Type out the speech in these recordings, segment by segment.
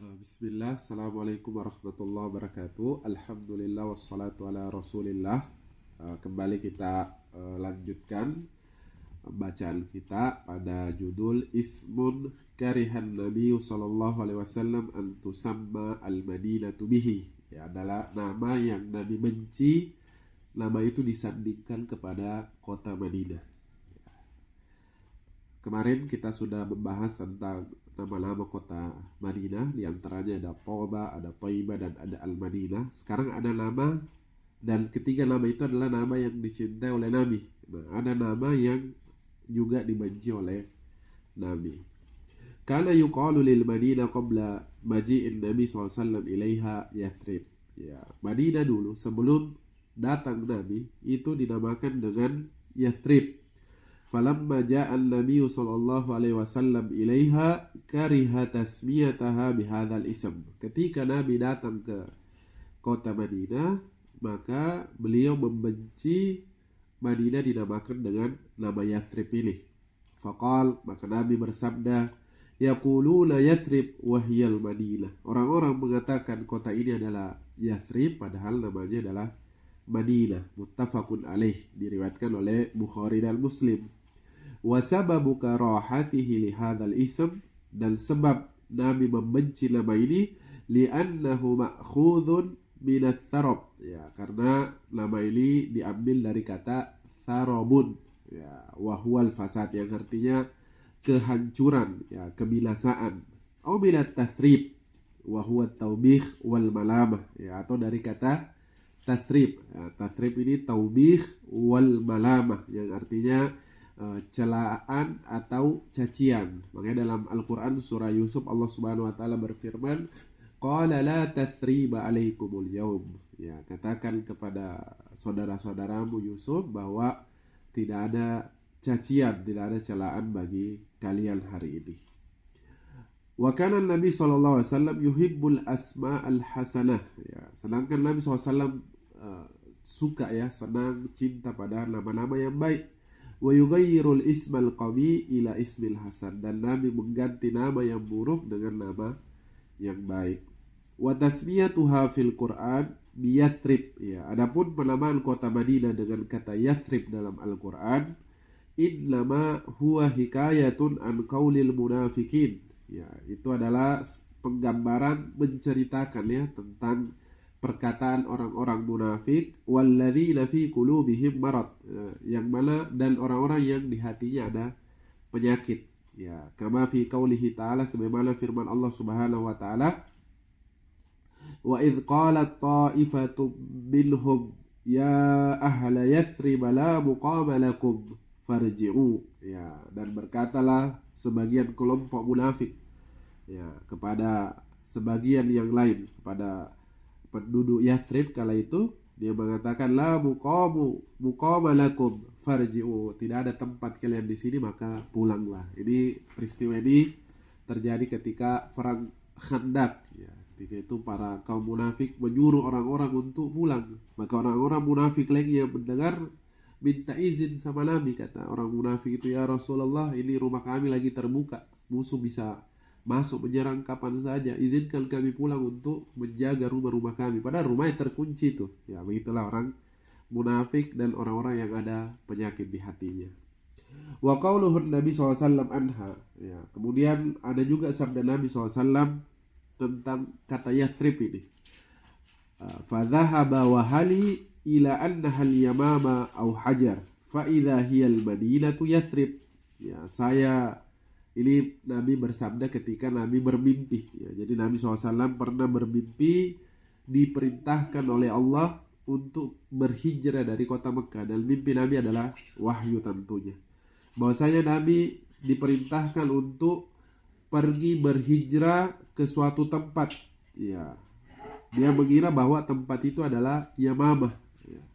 Bismillah, Assalamualaikum warahmatullahi wabarakatuh. Alhamdulillah wassalatu ala rasulillah. Kembali kita lanjutkan bacaan kita pada judul Ismun Karihan Nabi sallallahu alaihi wasallam an tusamma al-Madinatu bihi. Ya, adalah nama yang Nabi benci, nama itu disandingkan kepada kota Madinah. Kemarin kita sudah membahas tentang nama-nama kota Madinah, di antaranya ada Toba, ada Toiba, dan ada Al-Madinah. Sekarang ada nama, dan ketiga nama itu adalah nama yang dicintai oleh Nabi. Nah, ada nama yang juga dibenci oleh Nabi. Kana yuqalu lil Madinah qabla maji'in Nabi SAW ilaiha Yathrib. Ya, Madinah dulu sebelum datang Nabi itu dinamakan dengan Yathrib. Falamma ja'a an-nabiy sallallahu alaihi wasallam ilaiha kariha tasmiyataha bihadzal ism. Ketika Nabi datang ke kota Madinah, maka beliau membenci Madinah dinamakan dengan nama Yathrib ini. Faqal, maka Nabi bersabda, yaquluna Yathrib wa hiyal Madinah. Orang-orang mengatakan kota ini adalah Yathrib padahal namanya adalah Madinah. Muttafaqun alaih, diriwayatkan oleh Bukhari dan Muslim. Wa sababu karahatihi li hadzal ism, dan sebab Nabi membenci nama ini li'annahu ma'khudhun min ats-tsarab, ya, karena nama ini diambil dari kata tsarabun, ya, wa huwal fasad, yang artinya kehancuran, ya, kebinasaan, atau min at-tathrib wa huwa at-taubih wal malamah, ya, atau dari kata tathrib, ya, tathrib ini taubih wal malamah, yang artinya celaan atau cacian. Makanya dalam Al-Quran surah Yusuf Allah Subhanahu wa taala berfirman, qala la tathriba alaikumul yaum. Ya, katakan kepada saudara-saudaramu Yusuf bahwa tidak ada cacian, tidak ada celaan bagi kalian hari ini. Wa kana Nabi sallallahu alaihi wasallam yuhibbul asma'al hasanah. Ya, sedangkan Nabi SAW suka, ya, senang, cinta pada nama-nama yang baik. Wa yughayyirul ismal qawi ila ismil hasan, dan Nabi mengganti nama yang buruk dengan nama yang baik. Wa tasmiyatuha fil Qur'an bi Yathrib, ya, adapun penamaan kota Madinah dengan kata Yathrib dalam Al-Qur'an, innama huwa hikayatun an qaulil munafikin, ya, itu adalah penggambaran, menceritakan, ya, tentang perkataan orang-orang munafik, walladzina fi qulubihim marad, yang mana dan orang-orang yang di hatinya ada penyakit, ya, kama fi qaulihi ta'ala, sebagaimana firman Allah Subhanahu wa taala, wa idz qalat ta'ifatu minhum ya ahla yathrib la muqama lakum farji'u, ya, dan berkatalah sebagian kelompok munafik, ya, kepada sebagian yang lain, kepada penduduk Yathrib kala itu, dia mengatakan la muqama lakum farji'u, tidak ada tempat kalian di sini maka pulanglah. Ini peristiwa ini terjadi ketika perang Khandaq, ya. Ketika itu para kaum munafik menyuruh orang-orang untuk pulang, maka orang-orang munafik lagi yang mendengar minta izin sama Nabi. Kata orang munafik itu, ya Rasulullah, ini rumah kami lagi terbuka, musuh bisa masuk menyerang kapan saja, izinkan kami pulang untuk menjaga rumah-rumah kami, padahal rumahnya terkunci tuh. Ya, begitulah orang munafik dan orang-orang yang ada penyakit di hatinya. Wa qauluhu Nabi SAW anha, ya, kemudian ada juga sabda Nabi SAW tentang kata Yathrib ini, fa dhahaba wa hali ila annaha al-yamama au hajar fa idza hiya al-madinatu Yathrib. Ya, ini Nabi bersabda ketika Nabi bermimpi, ya. Jadi Nabi SAW pernah bermimpi diperintahkan oleh Allah untuk berhijrah dari kota Mekah, dan mimpi Nabi adalah wahyu tentunya. Bahwasanya Nabi diperintahkan untuk pergi berhijrah ke suatu tempat, ya. Dia mengira bahwa tempat itu adalah Yamamah, ya.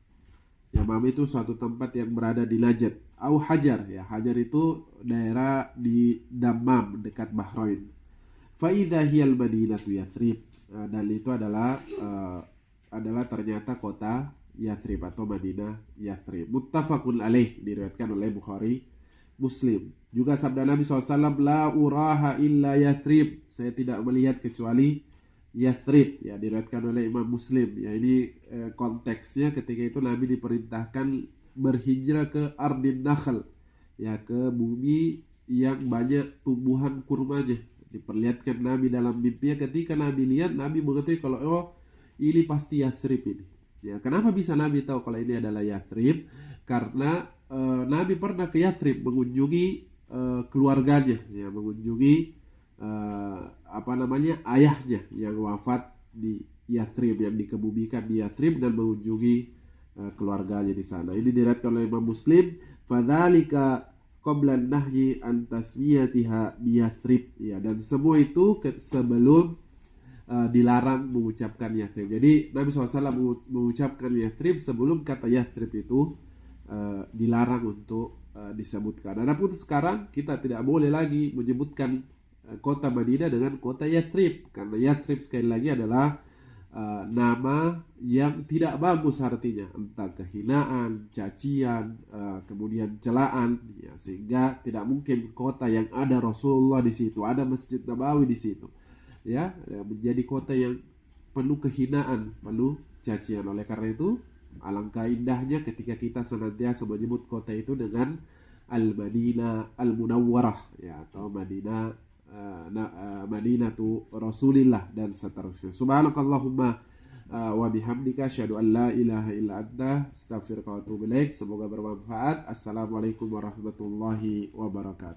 Yamamah itu suatu tempat yang berada di Najd. Au Hajar, ya, Hajar itu daerah di Dammam dekat Bahrain. Fa idza hiyal madinatu Yathrib, dan itu adalah ternyata kota Yathrib atau Madinah Yathrib. Muttafaqun alaih, diriwayatkan oleh Bukhari Muslim. Juga sabda Nabi SAW, la uraha illa Yathrib, saya tidak melihat kecuali Yathrib, ya, diriwayatkan oleh Imam Muslim. Ya, ini konteksnya ketika itu Nabi diperintahkan berhijrah ke Ardin Nakhl, ya, ke bumi yang banyak tumbuhan kurmanya. Diperlihatkan Nabi dalam mimpinya, ketika Nabi lihat, Nabi mengetahui kalau oh ini pasti Yathrib ini. Ya, kenapa bisa Nabi tahu kalau ini adalah Yathrib? Karena Nabi pernah ke Yathrib mengunjungi keluarganya, ya, mengunjungi ayahnya yang wafat di Yathrib, yang dikebumikan di Yathrib, dan mengunjungi keluarganya di sana. Ini diriwayatkan oleh Imam Muslim. Fadzalika qabla nahyi an tasmiyatiha bi Yathrib, ya, dan semua itu sebelum dilarang mengucapkan Yathrib. Jadi Nabi SAW mengucapkan Yathrib sebelum kata Yathrib itu dilarang untuk disebutkan. Adapun sekarang kita tidak boleh lagi menyebutkan kota Madinah dengan kota Yathrib, karena Yathrib sekali lagi adalah nama yang tidak bagus artinya, entah kehinaan, cacian, kemudian celaan, ya, sehingga tidak mungkin kota yang ada Rasulullah di situ, ada Masjid Nabawi di situ, ya, menjadi kota yang penuh kehinaan, penuh cacian. Oleh karena itu, alangkah indahnya ketika kita senantiasa menyebut kota itu dengan Al-Madinah Al-Munawwarah, ya, atau Madinatu Rasulillah, dan seterusnya. Subhanakallahumma wa bihamdika asyhadu an la ilaha illa anta astaghfiruka wa atubu ilaik. Semoga bermanfaat. Assalamualaikum warahmatullahi wabarakatuh.